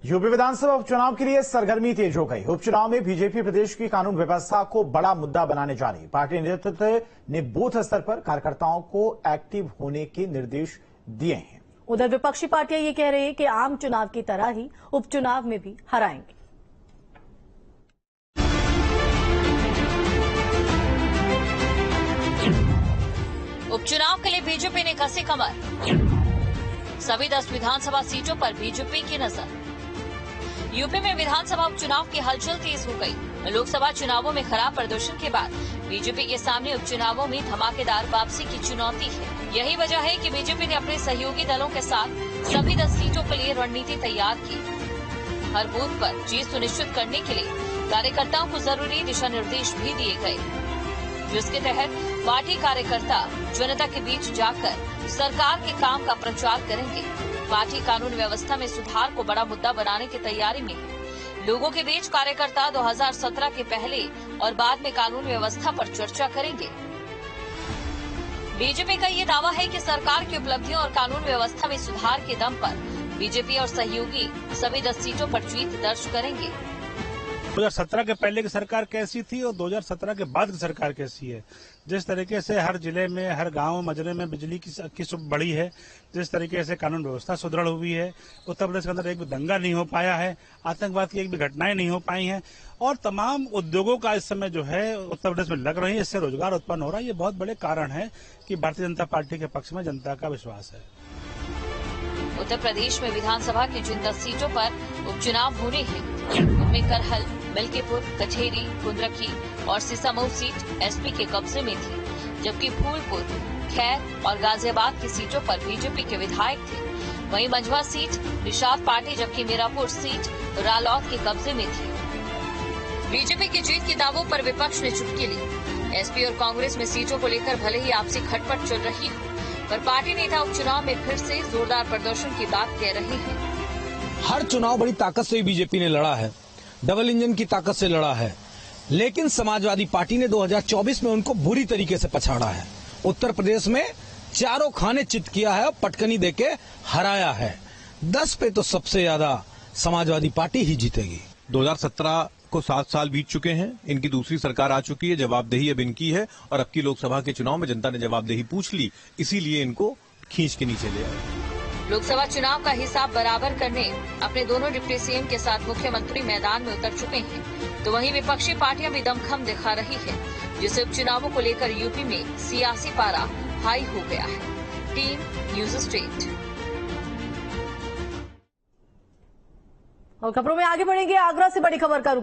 UP विधानसभा उपचुनाव के लिए सरगर्मी तेज हो गई। उपचुनाव में बीजेपी प्रदेश की कानून व्यवस्था को बड़ा मुद्दा बनाने जा रही। पार्टी नेतृत्व ने बूथ स्तर पर कार्यकर्ताओं को एक्टिव होने के निर्देश दिए हैं। उधर विपक्षी पार्टियां ये कह रही है कि आम चुनाव की तरह ही उपचुनाव में भी हराएंगे। उपचुनाव के लिए बीजेपी ने कसी कमर। सभी 10 विधानसभा सीटों पर बीजेपी की नजर। यूपी में विधानसभा उपचुनाव की हलचल तेज हो गई। लोकसभा चुनावों में खराब प्रदर्शन के बाद बीजेपी के सामने उपचुनावों में धमाकेदार वापसी की चुनौती है। यही वजह है कि बीजेपी ने अपने सहयोगी दलों के साथ सभी 10 सीटों के लिए रणनीति तैयार की। हर बूथ पर जीत सुनिश्चित करने के लिए कार्यकर्ताओं को जरूरी दिशा निर्देश भी दिए गए, जिसके तहत पार्टी कार्यकर्ता जनता के बीच जाकर सरकार के काम का प्रचार करेंगे। पार्टी कानून व्यवस्था में सुधार को बड़ा मुद्दा बनाने की तैयारी में है। लोगों के बीच कार्यकर्ता 2017 के पहले और बाद में कानून व्यवस्था पर चर्चा करेंगे। बीजेपी का ये दावा है कि सरकार की उपलब्धियों और कानून व्यवस्था में सुधार के दम पर बीजेपी और सहयोगी सभी 10 सीटों पर जीत दर्ज करेंगे। 2017 के पहले की सरकार कैसी थी और 2017 के बाद की सरकार कैसी है। जिस तरीके से हर जिले में, हर गांव मजरे में बिजली की बढ़ी है, जिस तरीके से कानून व्यवस्था सुदृढ़ हुई है, उत्तर प्रदेश के अंदर एक भी दंगा नहीं हो पाया है, आतंकवाद की एक भी घटनाएं नहीं हो पाई हैं और तमाम उद्योगों का इस समय जो है उत्तर प्रदेश में लग रही है, इससे रोजगार उत्पन्न हो रहा है। ये बहुत बड़े कारण है कि भारतीय जनता पार्टी के पक्ष में जनता का विश्वास है। उत्तर प्रदेश में विधानसभा की जिन 10 सीटों पर उपचुनाव होने हैं, उनमें करहल, मिल्कीपुर, कचेरी, कुंद्रकी और सिसामऊ सीट एसपी के कब्जे में थी, जबकि फूलपुर, खैर और गाजियाबाद की सीटों पर बीजेपी के विधायक थे। वहीं मंझवा सीट निषाद पार्टी, जबकि मीरापुर सीट रालौत के कब्जे में थी। बीजेपी की जीत के दावों पर विपक्ष ने चुटकी ली। एसपी और कांग्रेस में सीटों को लेकर भले ही आपसी खटपट चल रही हो, पर पार्टी नेता उपचुनाव में फिर से जोरदार प्रदर्शन की बात कह रहे हैं। हर चुनाव बड़ी ताकत से बीजेपी ने लड़ा है, डबल इंजन की ताकत से लड़ा है, लेकिन समाजवादी पार्टी ने 2024 में उनको बुरी तरीके से पछाड़ा है। उत्तर प्रदेश में चारों खाने चित किया है और पटकनी देके हराया है। 10 पे तो सबसे ज्यादा समाजवादी पार्टी ही जीतेगी। 2017 को 7 साल बीत चुके हैं, इनकी दूसरी सरकार आ चुकी है, जवाबदेही अब इनकी है और अब की लोकसभा के चुनाव में जनता ने जवाबदेही पूछ ली, इसीलिए इनको खींच के नीचे ले आए। लोकसभा चुनाव का हिसाब बराबर करने अपने दोनों डिप्टी सीएम के साथ मुख्यमंत्री मैदान में उतर चुके हैं, तो वहीं विपक्षी पार्टियां भी दमखम दिखा रही है, जिससे उपचुनावों को लेकर यूपी में सियासी पारा हाई हो गया है। Team news state. और खबरों में आगे बढ़ेंगे। आगरा से बड़ी खबर का रुख